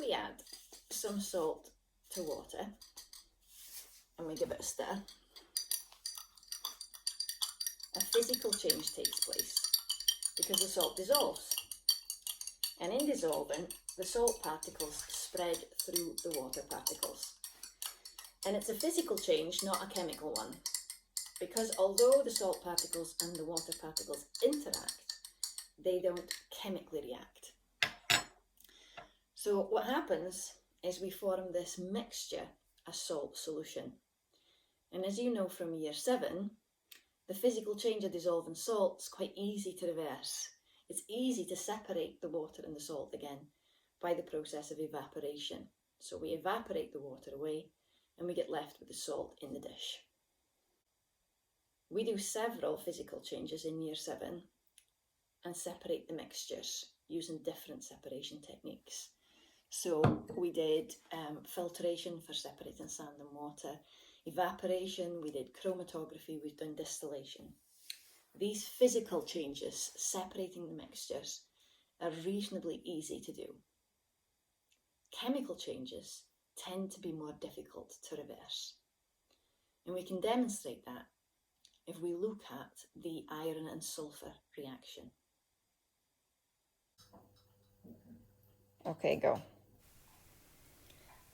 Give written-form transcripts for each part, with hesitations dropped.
we add some salt to water and we give it a stir, a physical change takes place because the salt dissolves. And in dissolving, the salt particles spread through the water particles. And it's a physical change, not a chemical one. Because although the salt particles and the water particles interact, they don't chemically react. So what happens is we form this mixture, a salt solution. And as you know from year 7, the physical change of dissolving salt is quite easy to reverse. It's easy to separate the water and the salt again by the process of evaporation. So we evaporate the water away and we get left with the salt in the dish. We do several physical changes in year 7 and separate the mixtures using different separation techniques. So we did filtration for separating sand and water, evaporation, we did chromatography, we've done distillation. These physical changes, separating the mixtures, are reasonably easy to do. Chemical changes tend to be more difficult to reverse. And we can demonstrate that if we look at the iron and sulphur reaction. Okay, go.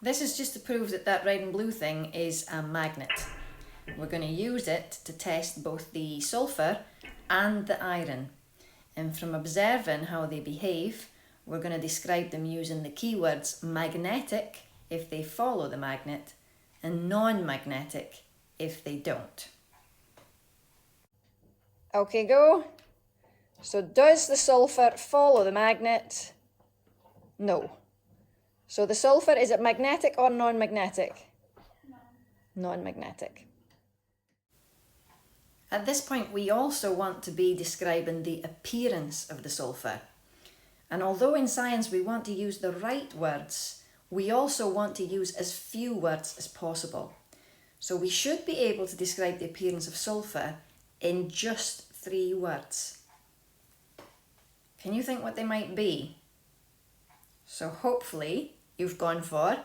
This is just to prove that that red and blue thing is a magnet. We're going to use it to test both the sulphur and the iron. And from observing how they behave, we're going to describe them using the keywords magnetic if they follow the magnet and non-magnetic if they don't. Okay, go. So does the sulphur follow the magnet? No. So the sulphur, is it magnetic or non-magnetic? No. Non-magnetic. At this point, we also want to be describing the appearance of the sulphur. And although in science we want to use the right words, we also want to use as few words as possible. So we should be able to describe the appearance of sulphur in just 3 words. Can you think what they might be? So hopefully you've gone for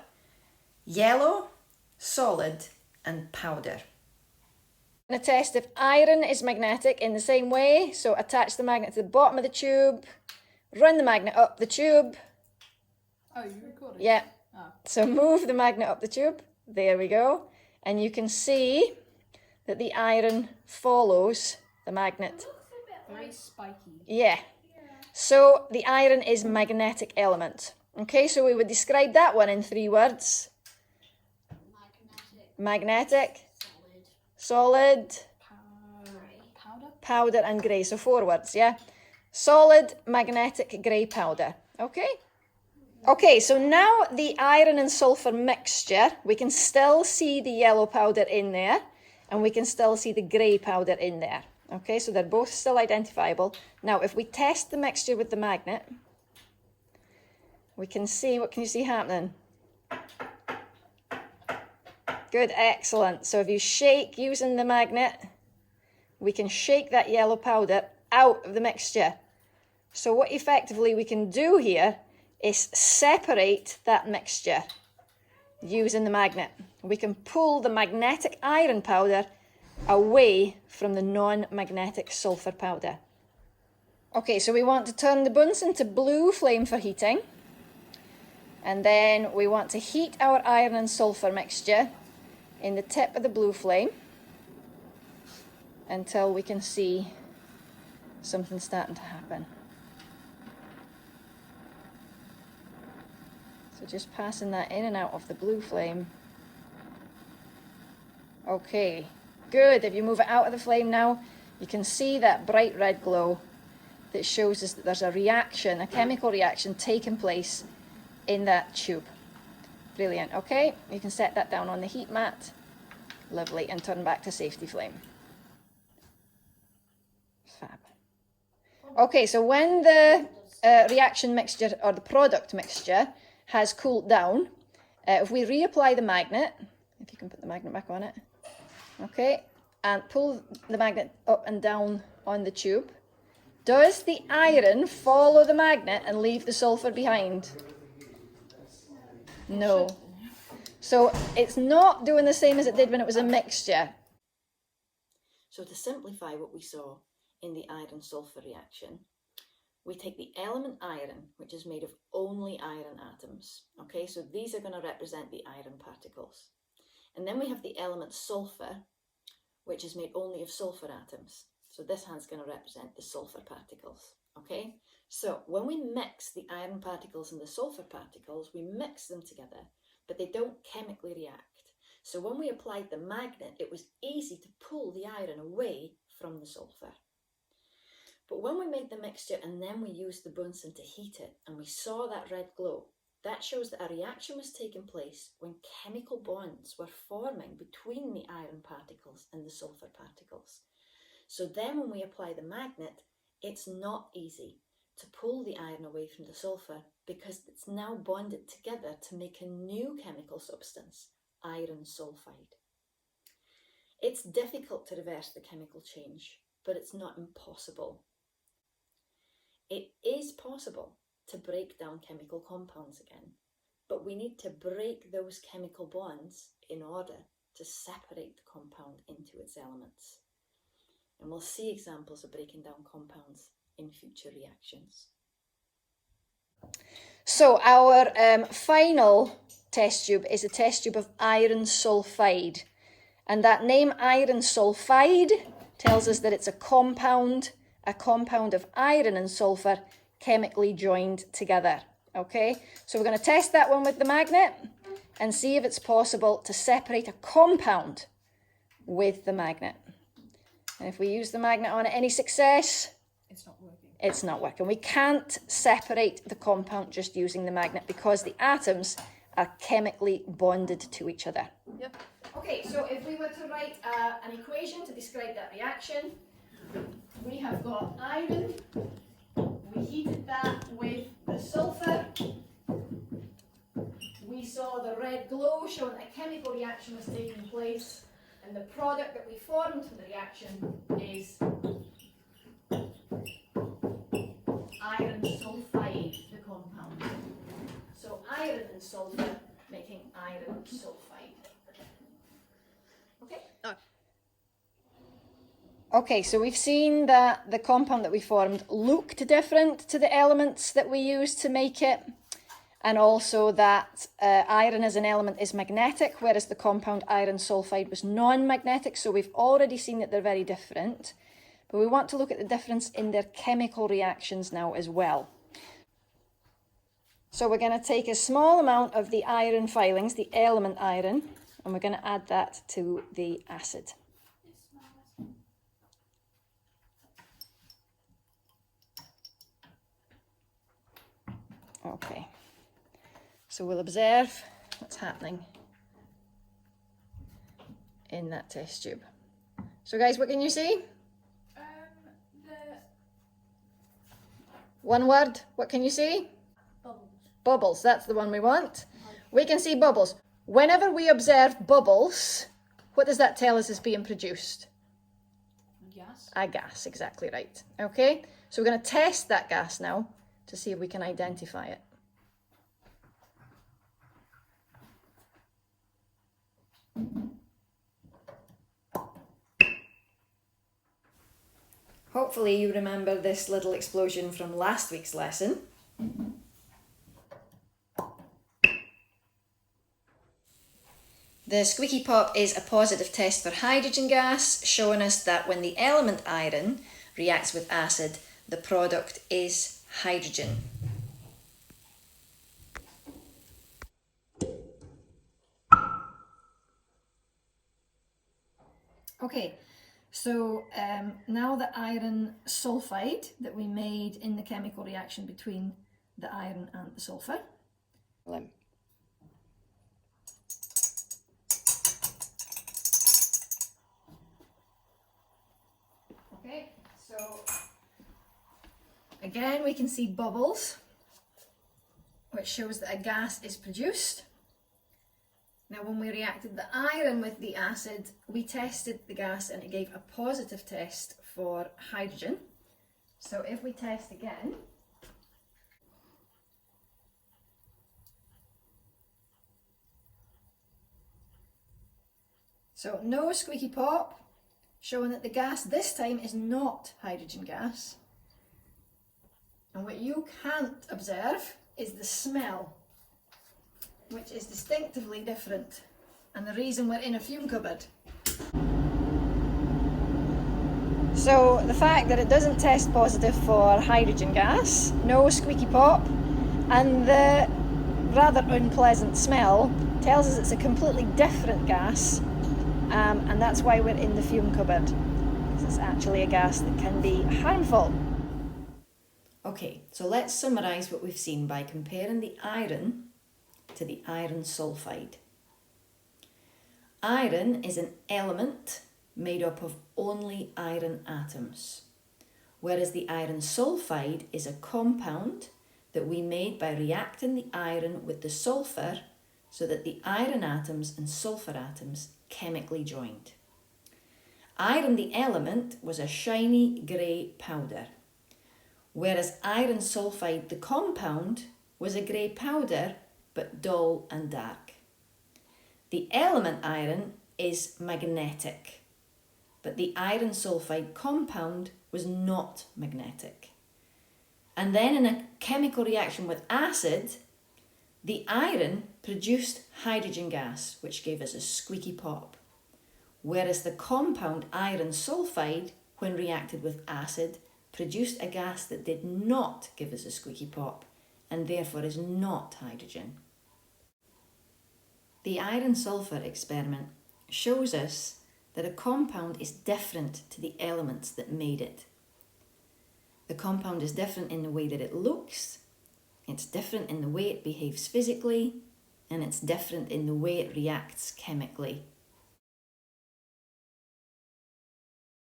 yellow, solid and powder. I'm going to test if iron is magnetic in the same way. So attach the magnet to the bottom of the tube, run the magnet up the tube. Oh, you recorded? Yeah. Oh. So move the magnet up the tube. There we go. And you can see that the iron follows the magnet. Very spiky. Yeah. So the iron is magnetic element. Okay, so we would describe that one in 3 words. Magnetic. Solid. Powder and grey. So 4 words, yeah. Solid, magnetic, grey powder. Okay? Okay, so now the iron and sulphur mixture, we can still see the yellow powder in there and we can still see the grey powder in there. Okay, so they're both still identifiable. Now, if we test the mixture with the magnet, we can see, what can you see happening? Good, excellent. So if you shake using the magnet, we can shake that yellow powder out of the mixture. So what effectively we can do here is separate that mixture using the magnet. We can pull the magnetic iron powder away from the non-magnetic sulphur powder. Okay, so we want to turn the bunsen to blue flame for heating. And then we want to heat our iron and sulphur mixture in the tip of the blue flame until we can see something starting to happen. So just passing that in and out of the blue flame. Okay, good. If you move it out of the flame now, you can see that bright red glow that shows us that there's a reaction, a chemical reaction taking place in that tube. Brilliant. Okay, you can set that down on the heat mat. Lovely, and turn back to safety flame. Fab. Okay, so when the reaction mixture or the product mixture has cooled down, if we reapply the magnet, if you can put the magnet back on it, okay, and pull the magnet up and down on the tube, does the iron follow the magnet and leave the sulphur behind? No. So it's not doing the same as it did when it was a mixture. So to simplify what we saw in the iron-sulfur reaction, we take the element iron, which is made of only iron atoms. Okay, so these are going to represent the iron particles. And then we have the element sulfur, which is made only of sulfur atoms. So this hand's going to represent the sulfur particles. Okay, so when we mix the iron particles and the sulfur particles, we mix them together, but they don't chemically react. So when we applied the magnet, it was easy to pull the iron away from the sulfur. But when we made the mixture and then we used the bunsen to heat it and we saw that red glow, that shows that a reaction was taking place when chemical bonds were forming between the iron particles and the sulfur particles. So then when we apply the magnet, it's not easy to pull the iron away from the sulfur because it's now bonded together to make a new chemical substance, iron sulfide. It's difficult to reverse the chemical change, but it's not impossible. It is possible to break down chemical compounds again, but we need to break those chemical bonds in order to separate the compound into its elements. And we'll see examples of breaking down compounds in future reactions. So our final test tube is a test tube of iron sulfide. And that name iron sulfide tells us that it's a compound of iron and sulfur chemically joined together. Okay, so we're going to test that one with the magnet and see if it's possible to separate a compound with the magnet. And if we use the magnet on it, any success? It's not working. It's not working. We can't separate the compound just using the magnet because the atoms are chemically bonded to each other. Yep. Okay, so if we were to write an equation to describe that reaction, we have got iron, we heated that with the sulfur, we saw the red glow showing that a chemical reaction was taking place, and the product that we formed from the reaction is iron sulfide, the compound. So iron and sulfur making iron sulfide. Okay? Okay, so we've seen that the compound that we formed looked different to the elements that we used to make it, and also that iron as an element is magnetic, whereas the compound iron sulfide was non-magnetic, so we've already seen that they're very different. But we want to look at the difference in their chemical reactions now as well. So we're going to take a small amount of the iron filings, the element iron, and we're going to add that to the acid. Okay, so we'll observe what's happening in that test tube. So guys, what can you see? One word, what can you see? Bubbles. Bubbles, that's the one we want. We can see bubbles. Whenever we observe bubbles, what does that tell us is being produced? Gas. A gas, exactly right. Okay, so we're going to test that gas now to see if we can identify it. Hopefully you remember this little explosion from last week's lesson. The squeaky pop is a positive test for hydrogen gas, showing us that when the element iron reacts with acid, the product is hydrogen. Okay, so now the iron sulfide that we made in the chemical reaction between the iron and the sulfur. Okay, so again we can see bubbles, which shows that a gas is produced. Now when we reacted the iron with the acid, we tested the gas and it gave a positive test for hydrogen. So if we test again, So no squeaky pop, showing that the gas this time is not hydrogen gas. And what you can't observe is the smell, which is distinctively different, and the reason we're in a fume cupboard. So the fact that it doesn't test positive for hydrogen gas, no squeaky pop, and the rather unpleasant smell tells us it's a completely different gas, and that's why we're in the fume cupboard, because it's actually a gas that can be harmful. Okay, so let's summarise what we've seen by comparing the iron to the iron sulfide. Iron is an element made up of only iron atoms, whereas the iron sulfide is a compound that we made by reacting the iron with the sulphur so that the iron atoms and sulphur atoms chemically joined. Iron, the element, was a shiny grey powder, whereas iron sulfide, the compound, was a grey powder but dull and dark. The element iron is magnetic, but the iron sulfide compound was not magnetic. And then in a chemical reaction with acid, the iron produced hydrogen gas, which gave us a squeaky pop, whereas the compound iron sulfide, when reacted with acid, produced a gas that did not give us a squeaky pop, and therefore is not hydrogen. The iron sulfur experiment shows us that a compound is different to the elements that made it. The compound is different in the way that it looks, it's different in the way it behaves physically, and it's different in the way it reacts chemically